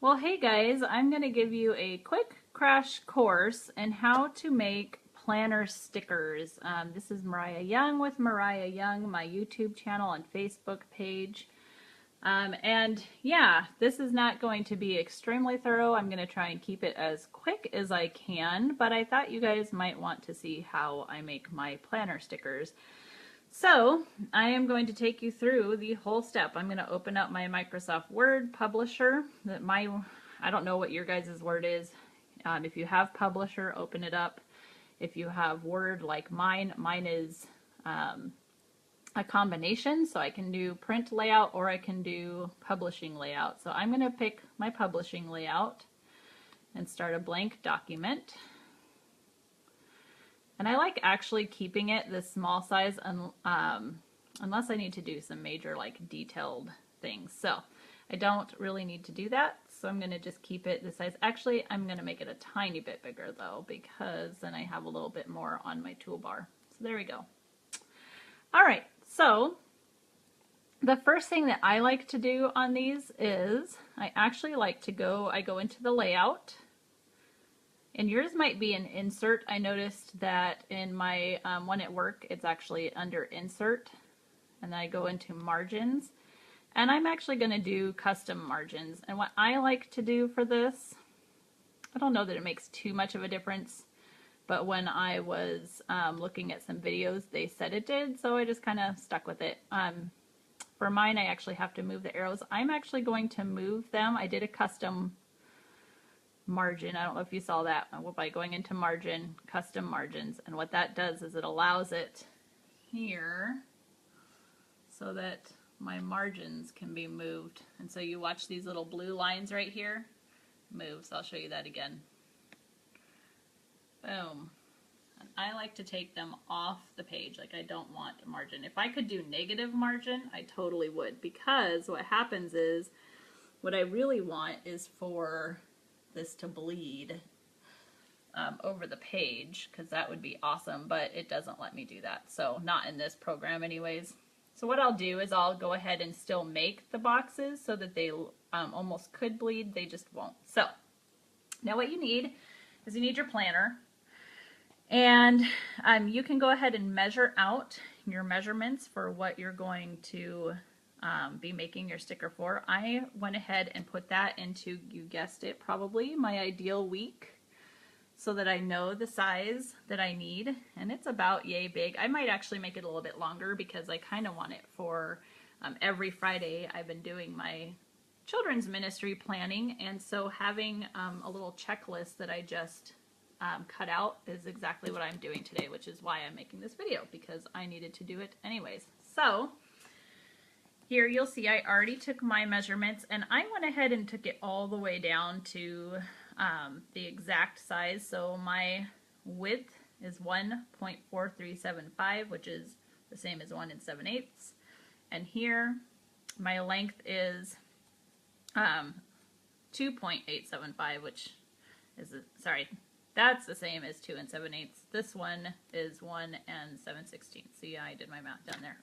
Well, hey guys, I'm going to give you a quick crash course in how to make planner stickers. This is Mariah Young with Mariah Young, my YouTube channel and Facebook page. And yeah, this is not going to be extremely thorough. I'm going to try and keep it as quick as I can, but I thought you guys might want to see how I make my planner stickers. So I am going to take you through the whole step. I'm going to open up my Microsoft Word Publisher. I don't know what your guys' Word is. If you have Publisher, open it up. If you have Word like mine is a combination, so I can do print layout or I can do publishing layout. So I'm going to pick my publishing layout and start a blank document. And I like actually keeping it this small size unless I need to do some major like detailed things. So I don't really need to do that. So I'm going to just keep it this size. Actually, I'm going to make it a tiny bit bigger though, because then I have a little bit more on my toolbar. So there we go. All right, so the first thing that I like to do on these is I actually like to go into the layout. And yours might be an insert. I noticed that in my one at work, it's actually under insert. And then I go into margins. And I'm actually going to do custom margins. And what I like to do for this, I don't know that it makes too much of a difference. But when I was looking at some videos, they said it did. So I just kind of stuck with it. For mine, I actually have to move the arrows. I'm actually going to move them. I did a custom margin. I don't know if you saw that by going into margin, custom margins. And what that does is it allows it here so that my margins can be moved. And so you watch these little blue lines right here move. So I'll show you that again. Boom. And I like to take them off the page. Like I don't want a margin. If I could do negative margin, I totally would, because what happens is what I really want is for this to bleed over the page, because that would be awesome, but it doesn't let me do that. So not in this program anyways. So what I'll do is I'll go ahead and still make the boxes so that they almost could bleed, they just won't. So now what you need is you need your planner, and you can go ahead and measure out your measurements for what you're going to be making your sticker for. I went ahead and put that into, you guessed it probably, my ideal week, so that I know the size that I need, and it's about yay big. I might actually make it a little bit longer because I kind of want it for every Friday. I've been doing my children's ministry planning, and so having a little checklist that I just cut out is exactly what I'm doing today, which is why I'm making this video, because I needed to do it anyways. So here you'll see I already took my measurements, and I went ahead and took it all the way down to the exact size. So my width is 1.4375, which is the same as 1 7/8. And here my length is 2.875, which is, sorry, that's the same as 2 7/8. This one is 1 7/16. See, I did my math down there.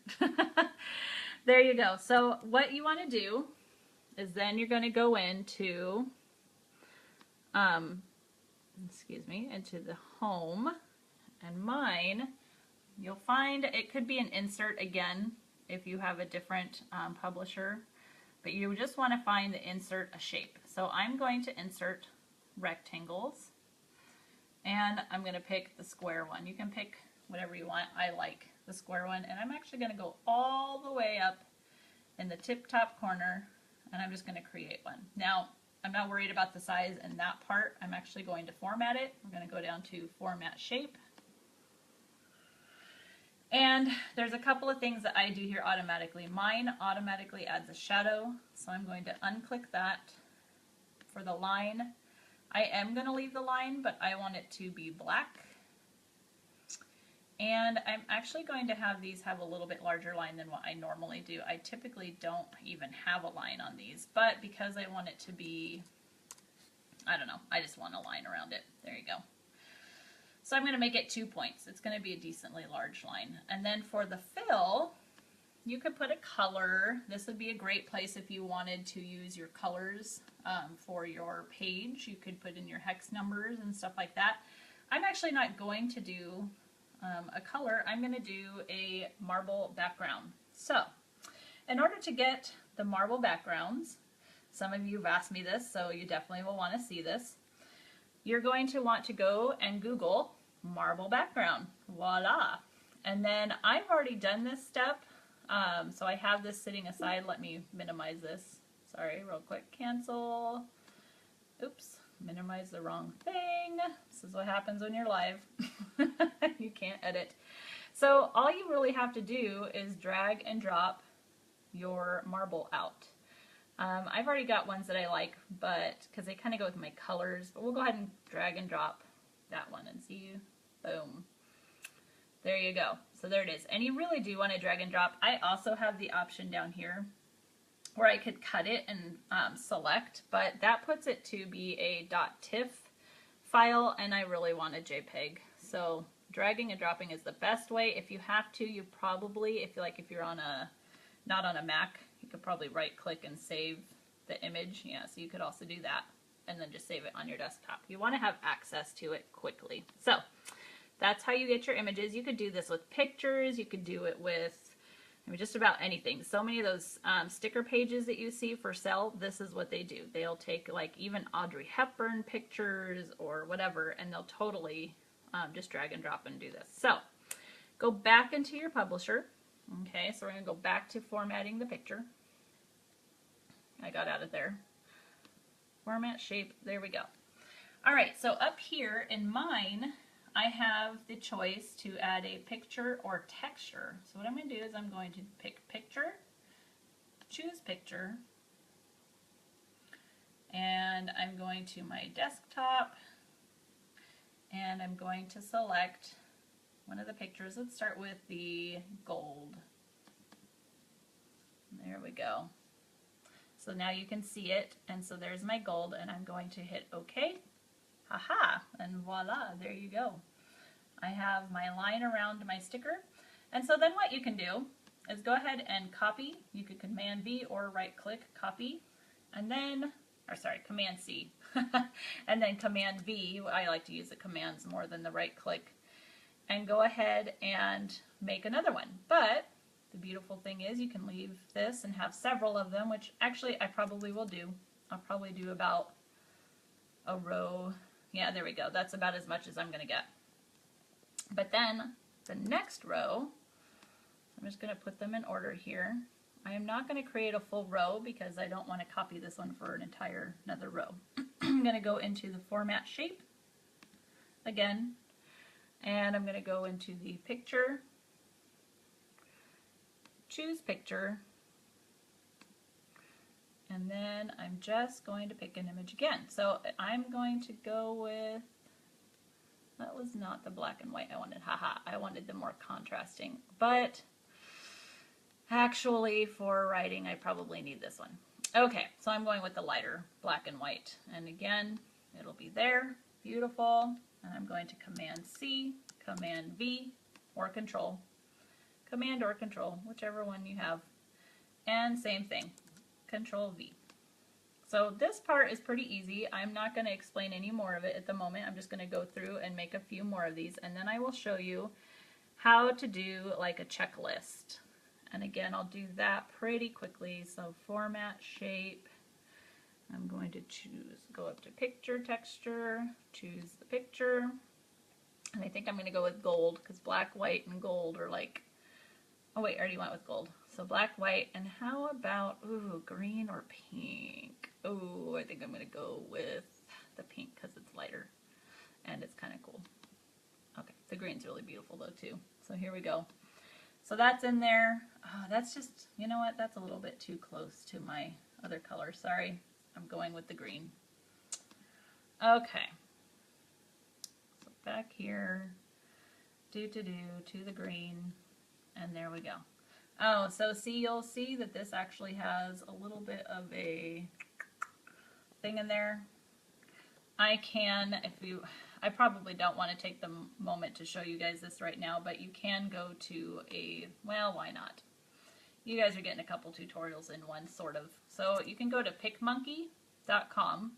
There you go. So what you want to do is then you're going to go into, into the home, and mine, you'll find it could be an insert again if you have a different publisher, but you just want to find the insert a shape. So I'm going to insert rectangles, and I'm going to pick the square one. You can pick whatever you want. I like the square one, and I'm actually going to go all the way up in the tip top corner, and I'm just going to create one. Now, I'm not worried about the size in that part. I'm actually going to format it. We're going to go down to format shape. And there's a couple of things that I do here automatically. Mine automatically adds a shadow, so I'm going to unclick that. For the line, I am going to leave the line, but I want it to be black. And I'm actually going to have these have a little bit larger line than what I normally do. I typically don't even have a line on these, but because I want it to be, I don't know, I just want a line around it. There you go. So I'm going to make it 2 points. It's going to be a decently large line. And then for the fill, you could put a color. This would be a great place if you wanted to use your colors for your page. You could put in your hex numbers and stuff like that. I'm actually not going to do a color. I'm going to do a marble background. So in order to get the marble backgrounds, some of you have asked me this, so you definitely will want to see this. You're going to want to go and Google marble background. Voila. And then I've already done this step, so I have this sitting aside. Let me minimize this. Sorry, real quick. Cancel. Oops, minimize the wrong thing. This is what happens when you're live. You can't edit. So all you really have to do is drag and drop your marble out. I've already got ones that I like, but because they kind of go with my colors, but we'll go ahead and drag and drop that one and see. Boom. There you go. So there it is. And you really do want to drag and drop. I also have the option down here where I could cut it and select, but that puts it to be a .tiff file, and I really want a JPEG. So dragging and dropping is the best way. If you have to, you probably, if you're on a, not on a Mac, you could probably right click and save the image. Yeah, so you could also do that and then just save it on your desktop. You want to have access to it quickly. So that's how you get your images. You could do this with pictures. You could do it with, I mean, just about anything. So many of those sticker pages that you see for sale, this is what they do. They'll take like even Audrey Hepburn pictures or whatever, and they'll totally just drag and drop and do this. So go back into your publisher. Okay, so we're going to go back to formatting the picture. I got out of there. Format, shape, there we go. All right, so up here in mine, I have the choice to add a picture or texture. So what I'm going to do is I'm going to pick picture, choose picture, and I'm going to my desktop, and I'm going to select one of the pictures. Let's start with the gold. There we go. So now you can see it, and so there's my gold, and I'm going to hit OK. Haha, and voila, there you go. I have my line around my sticker. And so then what you can do is go ahead and copy. You could Command V or right click, copy, and then, or sorry, Command C, and then Command V. I like to use the commands more than the right click, and go ahead and make another one. But the beautiful thing is you can leave this and have several of them, which actually I probably will do. I'll probably do about a row. Yeah, there we go. That's about as much as I'm going to get. But then the next row, I'm just going to put them in order here. I am not going to create a full row because I don't want to copy this one for another row. I'm going to go into the format shape again, and I'm going to go into the picture, choose picture, and then I'm just going to pick an image again. So I'm going to go with, that was not the black and white I wanted, haha, I wanted the more contrasting, but actually for writing I probably need this one. Okay, so I'm going with the lighter black and white, and again it'll be there, beautiful, and I'm going to Command C, Command V, or Control, Command or Control, whichever one you have, and same thing, Control V. So this part is pretty easy. I'm not going to explain any more of it at the moment. I'm just going to go through and make a few more of these, and then I will show you how to do like a checklist. And again, I'll do that pretty quickly. So format, shape, I'm going to go up to picture, texture, choose the picture, and I think I'm going to go with gold because black, white, and gold are like, oh wait, I already went with gold. So black, white, and how about, ooh, green or pink? Oh, I think I'm going to go with the pink because it's lighter and it's kind of cool. Okay, the green's really beautiful though too. So here we go. So that's in there. Oh, that's just, you know what, that's a little bit too close to my other color. Sorry, I'm going with the green. Okay. So back here, to the green, and there we go. Oh, so see, you'll see that this actually has a little bit of a thing in there. I can, I probably don't want to take the moment to show you guys this right now, but you can go to well, why not? you guys are getting a couple tutorials in one, sort of. So you can go to PicMonkey.com.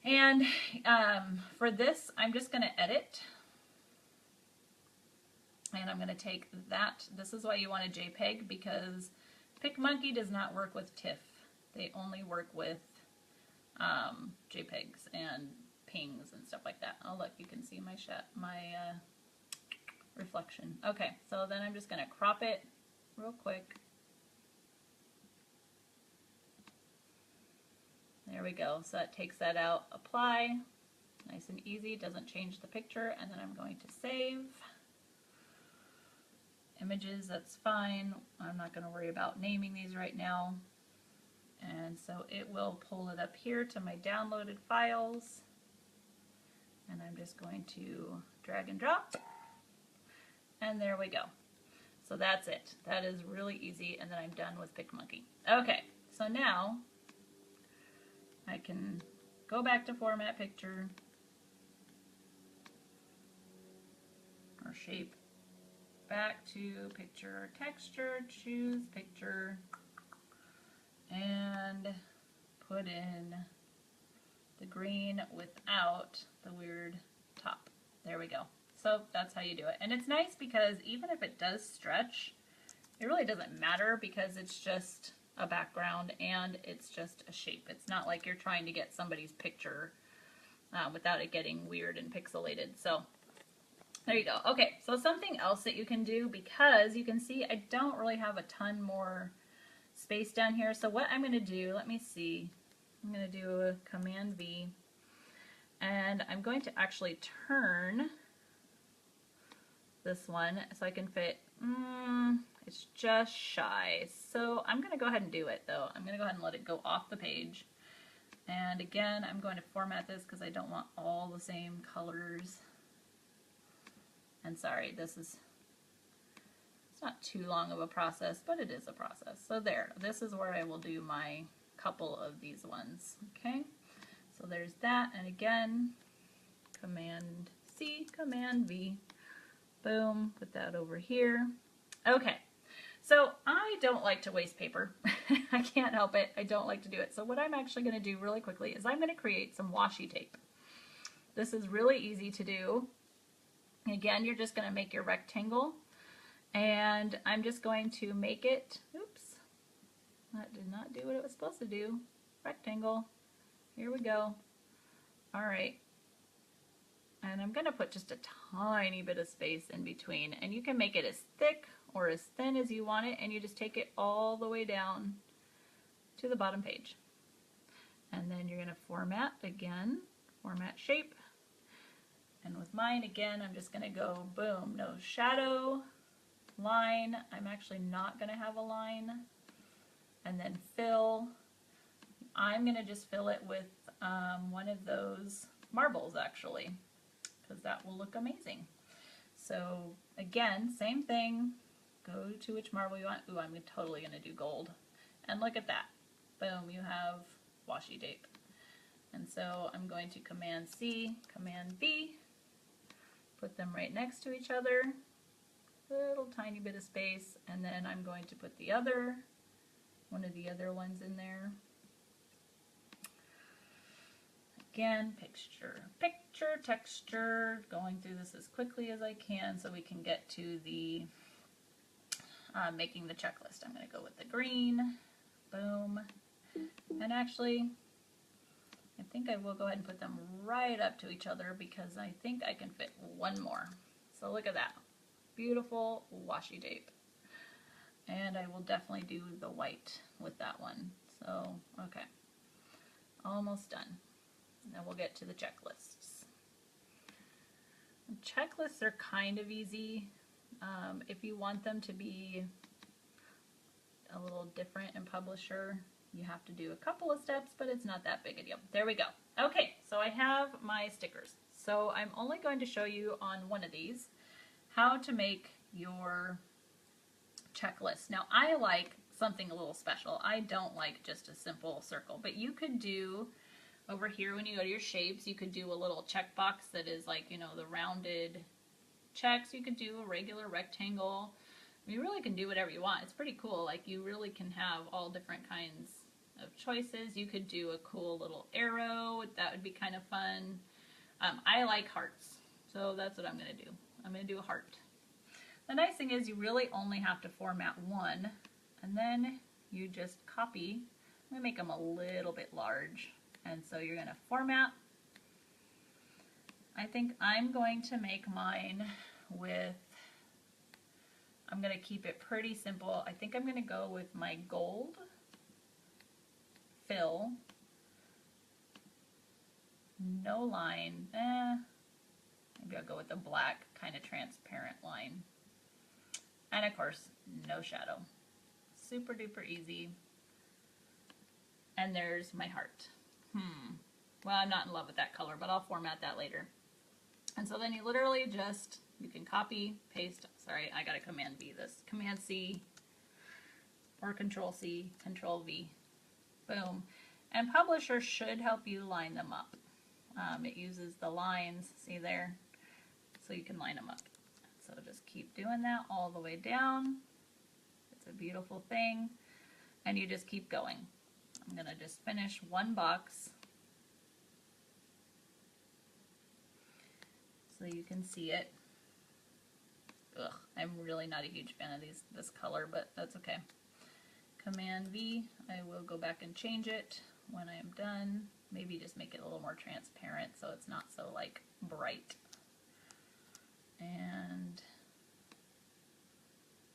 And for this, I'm just going to edit. And I'm going to take that. This is why you want a JPEG, because PicMonkey does not work with TIFF. They only work with JPEGs and pings and stuff like that. Oh, look, you can see my reflection. Okay, so then I'm just going to crop it real quick. There we go. So that takes that out. Apply. Nice and easy. Doesn't change the picture. And then I'm going to save. Images, that's fine. I'm not going to worry about naming these right now. And so it will pull it up here to my downloaded files. And I'm just going to drag and drop. And there we go. So that's it. That is really easy. And then I'm done with PicMonkey. Okay, so now I can go back to Format Picture or Shape. Back to Picture, Texture, choose Picture, and put in the green without the weird top. There we go. So that's how you do it. And it's nice because even if it does stretch, it really doesn't matter because it's just a background and it's just a shape. It's not like you're trying to get somebody's picture without it getting weird and pixelated. So there you go. Okay, so something else that you can do, because you can see I don't really have a ton more space down here. So what I'm going to do, let me see. I'm going to do a Command V, and I'm going to actually turn this one so I can fit, it's just shy. So I'm going to go ahead and do it though. I'm going to go ahead and let it go off the page. And again, I'm going to format this because I don't want all the same colors. And sorry, it's not too long of a process, but it is a process. So there, this is where I will do my couple of these ones, okay? So there's that, and again, Command C, Command V, boom, put that over here. Okay, so I don't like to waste paper. I can't help it, I don't like to do it. So what I'm actually gonna do really quickly is I'm gonna create some washi tape. This is really easy to do. Again, you're just going to make your rectangle, and I'm just going to make it, oops, that did not do what it was supposed to do, rectangle, here we go, alright, and I'm going to put just a tiny bit of space in between, and you can make it as thick or as thin as you want it, and you just take it all the way down to the bottom page, and then you're going to format again, format shape. And with mine, again, I'm just going to go, boom, no shadow, line. I'm actually not going to have a line. And then fill. I'm going to just fill it with one of those marbles, actually, because that will look amazing. So, again, same thing. Go to which marble you want. Ooh, I'm totally going to do gold. And look at that. Boom, you have washi tape. And so I'm going to Command C, Command V. Put them right next to each other, little tiny bit of space, and then I'm going to put one of the other ones in there. Again, picture, texture, going through this as quickly as I can so we can get to the making the checklist. I'm going to go with the green, boom, and actually I think I will go ahead and put them right up to each other because I think I can fit one more. So look at that. Beautiful washi tape. And I will definitely do the white with that one. So, okay. Almost done. Now we'll get to the checklists. Checklists are kind of easy. If you want them to be a little different in Publisher, you have to do a couple of steps, but it's not that big a deal. There we go. Okay, so I have my stickers. So I'm only going to show you on one of these how to make your checklist. Now I like something a little special. I don't like just a simple circle, but you could do over here when you go to your shapes, you could do a little checkbox that is like, you know, the rounded checks. You could do a regular rectangle. you really can do whatever you want. It's pretty cool. Like, you really can have all different kinds of choices. You could do a cool little arrow. That would be kind of fun. I like hearts, so that's what I'm going to do. I'm going to do a heart. The nice thing is you really only have to format one, and then you just copy. I'm going to make them a little bit large, and so you're going to format. I think I'm going to make mine with, I'm going to keep it pretty simple. I think I'm going to go with my gold fill, no line, maybe I'll go with the black kind of transparent line. And of course, no shadow. Super duper easy. And there's my heart. Well, I'm not in love with that color, but I'll format that later. And so then you literally just, you can copy, paste, sorry, I gotta Command V this. Command C or Control C, Control V. Boom. And Publisher should help you line them up. It uses the lines, see there? So you can line them up. So just keep doing that all the way down. It's a beautiful thing. And you just keep going. I'm gonna just finish one box so you can see it. Ugh, I'm really not a huge fan of this color, but that's okay. Command V, I will go back and change it when I am done. Maybe just make it a little more transparent so it's not so like bright. And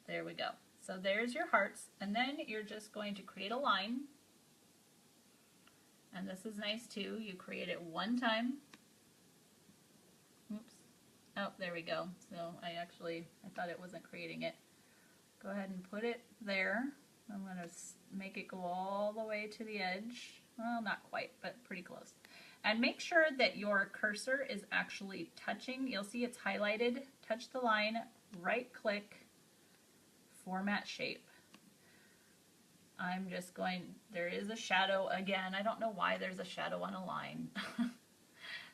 there we go. So there's your hearts, and then you're just going to create a line. And this is nice too. You create it one time. Oops. Oh, there we go. So I thought it wasn't creating it. Go ahead and put it there. I'm going to make it go all the way to the edge. Well, not quite, but pretty close. And make sure that your cursor is actually touching. You'll see it's highlighted. Touch the line, right click, format shape. I'm just going, there is a shadow again. I don't know why there's a shadow on a line.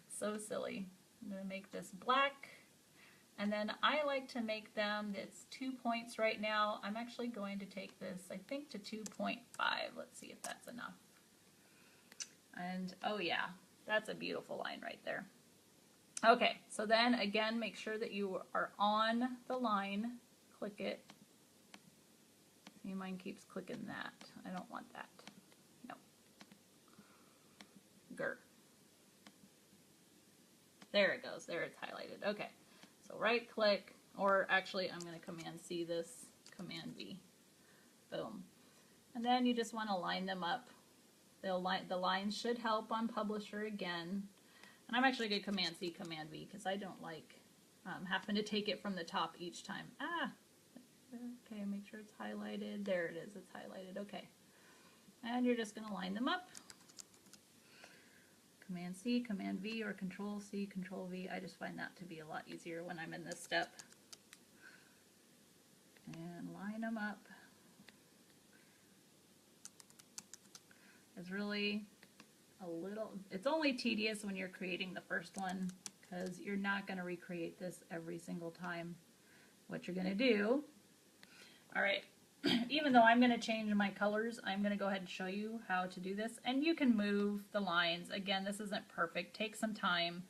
So silly. I'm going to make this black. And then I like to make them, it's 2 points right now. I'm actually going to take this, I think, to 2.5. Let's see if that's enough. And oh yeah, that's a beautiful line right there. Okay, so then again, make sure that you are on the line. Click it. See, mine keeps clicking that. I don't want that. No. Grr. There it goes. There it's highlighted. Okay. So right click, or actually I'm going to Command C this, Command V. Boom. And then you just want to line them up. The lines should help on Publisher again. And I'm actually going to Command C, Command V because I don't like having to take it from the top each time. Okay, make sure it's highlighted. There it is, it's highlighted. Okay. And you're just going to line them up. Command C, Command V, or Control C, Control V. I just find that to be a lot easier when I'm in this step. And line them up. It's really a little, it's only tedious when you're creating the first one because you're not going to recreate this every single time. What you're going to do, all right, even though I'm going to change my colors, I'm going to go ahead and show you how to do this. And you can move the lines. Again, this isn't perfect. Take some time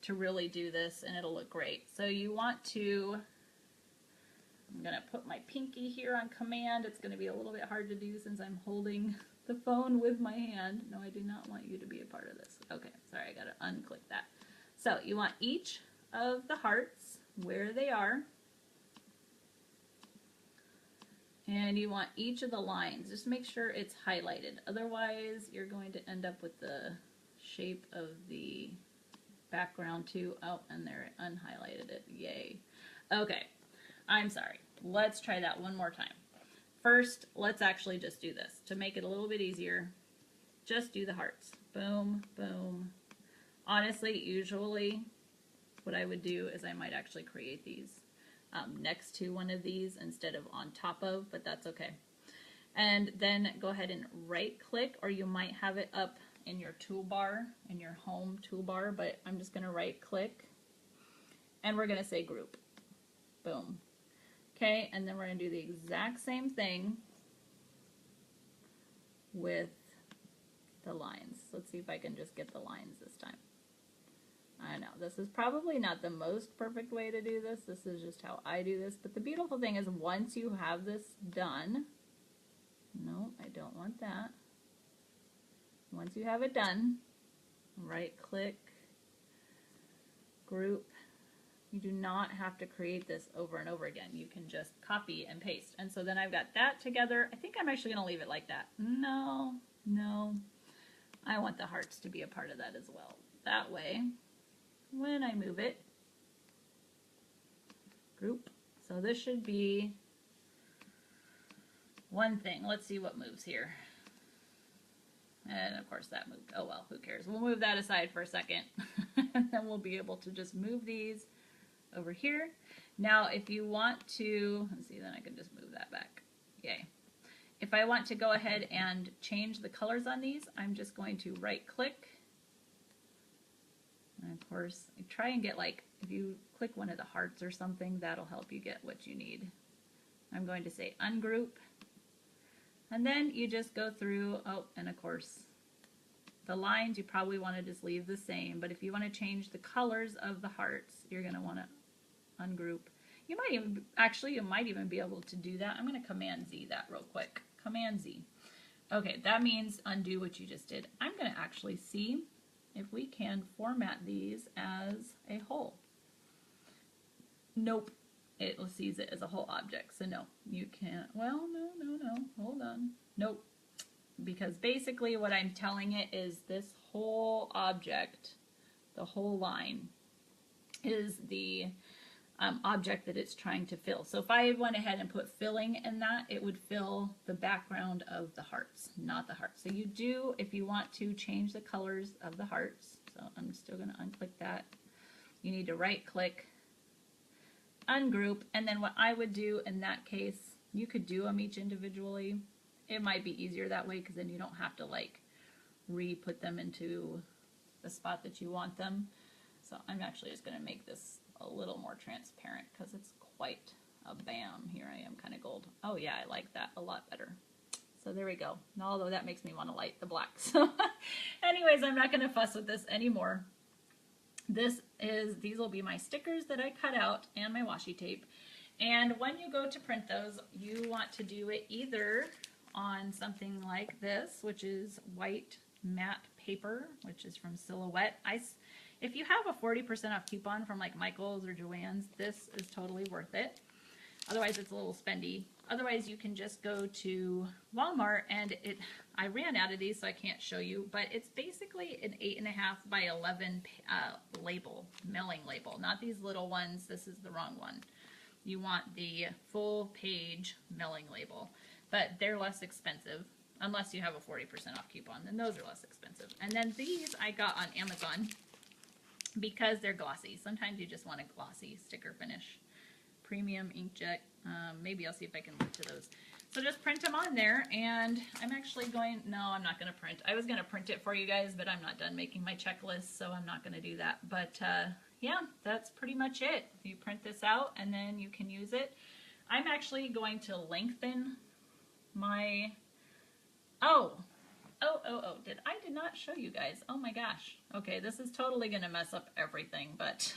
to really do this and it'll look great. So you want to, I'm going to put my pinky here on Command. It's going to be a little bit hard to do since I'm holding the phone with my hand. No, I do not want you to be a part of this. Okay, sorry, I got to unclick that. So you want each of the hearts where they are. And you want each of the lines. Just make sure it's highlighted. Otherwise, you're going to end up with the shape of the background too. Oh, and there it unhighlighted it. Yay. Okay, I'm sorry. Let's try that one more time. First, let's actually just do this. To make it a little bit easier, just do the hearts. Boom, boom. Honestly, usually what I would do is I might actually create these next to one of these instead of on top of, but that's okay. And then go ahead and right click, or you might have it up in your toolbar, in your home toolbar, but I'm just going to right click and we're going to say group. Boom. Okay, and then we're going to do the exact same thing with the lines. Let's see if I can just get the lines this time. I know, this is probably not the most perfect way to do this. This is just how I do this. But the beautiful thing is once you have this done, no, I don't want that. Once you have it done, right click, group. You do not have to create this over and over again. You can just copy and paste. And so then I've got that together. I think I'm actually going to leave it like that. No, I want the hearts to be a part of that as well. That way, when I move it, group. So this should be one thing. Let's see what moves here. And of course that moved. Oh well, who cares? We'll move that aside for a second. And then we'll be able to just move these over here. Now if you want to, let's see, then I can just move that back. Yay. If I want to go ahead and change the colors on these, I'm just going to right click. And of course, I try and get, like, if you click one of the hearts or something, that'll help you get what you need. I'm going to say ungroup. And then you just go through, oh, and of course, the lines you probably want to just leave the same, but if you want to change the colors of the hearts, you're going to want to ungroup. You might even, actually, you might even be able to do that. I'm going to Command Z that real quick. Command Z. Okay, that means undo what you just did. I'm going to actually see if we can format these as a whole. Nope. It sees it as a whole object, so no, you can't. Well, no, hold on. Nope. Because basically what I'm telling it is this whole object, the whole line, is the object that it's trying to fill. So if I went ahead and put filling in that, it would fill the background of the hearts, not the hearts. So you do, if you want to change the colors of the hearts, so I'm still going to unclick that, you need to right click, ungroup, and then what I would do in that case, you could do them each individually. It might be easier that way because then you don't have to like re-put them into the spot that you want them. So I'm actually just going to make this a little more transparent because it's quite a bam. Here I am, kind of gold. Oh yeah, I like that a lot better. So there we go. Although that makes me want to light the black. So anyways, I'm not going to fuss with this anymore. These will be my stickers that I cut out and my washi tape. And when you go to print those, you want to do it either on something like this, which is white matte paper, which is from Silhouette. If you have a 40% off coupon from like Michael's or Joann's, this is totally worth it. Otherwise it's a little spendy. Otherwise you can just go to Walmart, and I ran out of these so I can't show you, but it's basically an 8.5 by 11 label, mailing label, not these little ones. This is the wrong one. You want the full page mailing label, but they're less expensive unless you have a 40% off coupon, then those are less expensive. And then these I got on Amazon because they're glossy. Sometimes you just want a glossy sticker finish. Premium inkjet. Maybe I'll see if I can link to those. So just print them on there, and I'm actually going, no, I'm not going to print. I was going to print it for you guys, but I'm not done making my checklist, so I'm not going to do that. But yeah, that's pretty much it. You print this out, and then you can use it. I'm actually going to lengthen my, I did not show you guys. Oh my gosh. Okay, this is totally going to mess up everything, but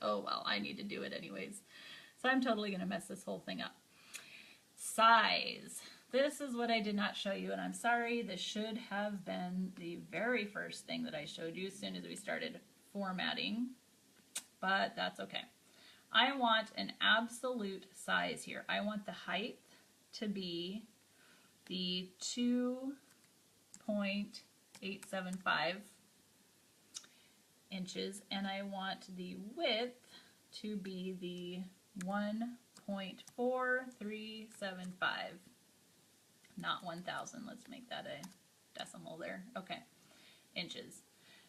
oh well, I need to do it anyways. So I'm totally going to mess this whole thing up. Size. This is what I did not show you, and I'm sorry. This should have been the very first thing that I showed you as soon as we started formatting, but that's okay. I want an absolute size here. I want the height to be the 2.875 inches, and I want the width to be the 1.4375. Not 1,000. Let's make that a decimal there. Okay, inches.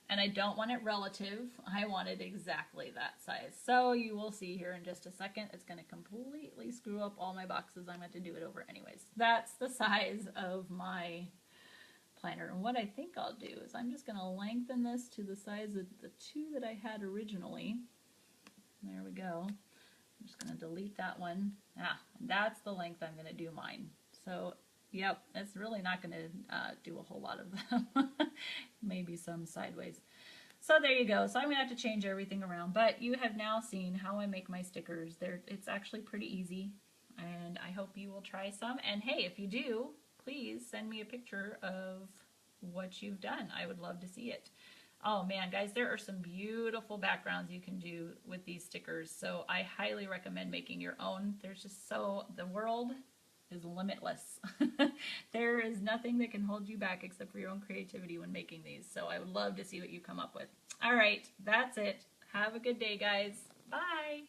And I don't want it relative. I want it exactly that size. So you will see here in just a second, it's going to completely screw up all my boxes. I'm going to do it over anyways. That's the size of my planner. And what I think I'll do is I'm just going to lengthen this to the size of the two that I had originally. There we go. I'm just going to delete that one. That's the length I'm going to do mine. So, yep, it's really not going to do a whole lot of them. Maybe some sideways. So there you go. So I'm going to have to change everything around. But you have now seen how I make my stickers. It's actually pretty easy. And I hope you will try some. And hey, if you do, please send me a picture of what you've done. I would love to see it. Oh man, guys, there are some beautiful backgrounds you can do with these stickers. So I highly recommend making your own. There's just the world is limitless. There is nothing that can hold you back except for your own creativity when making these. So I would love to see what you come up with. All right, that's it. Have a good day, guys. Bye.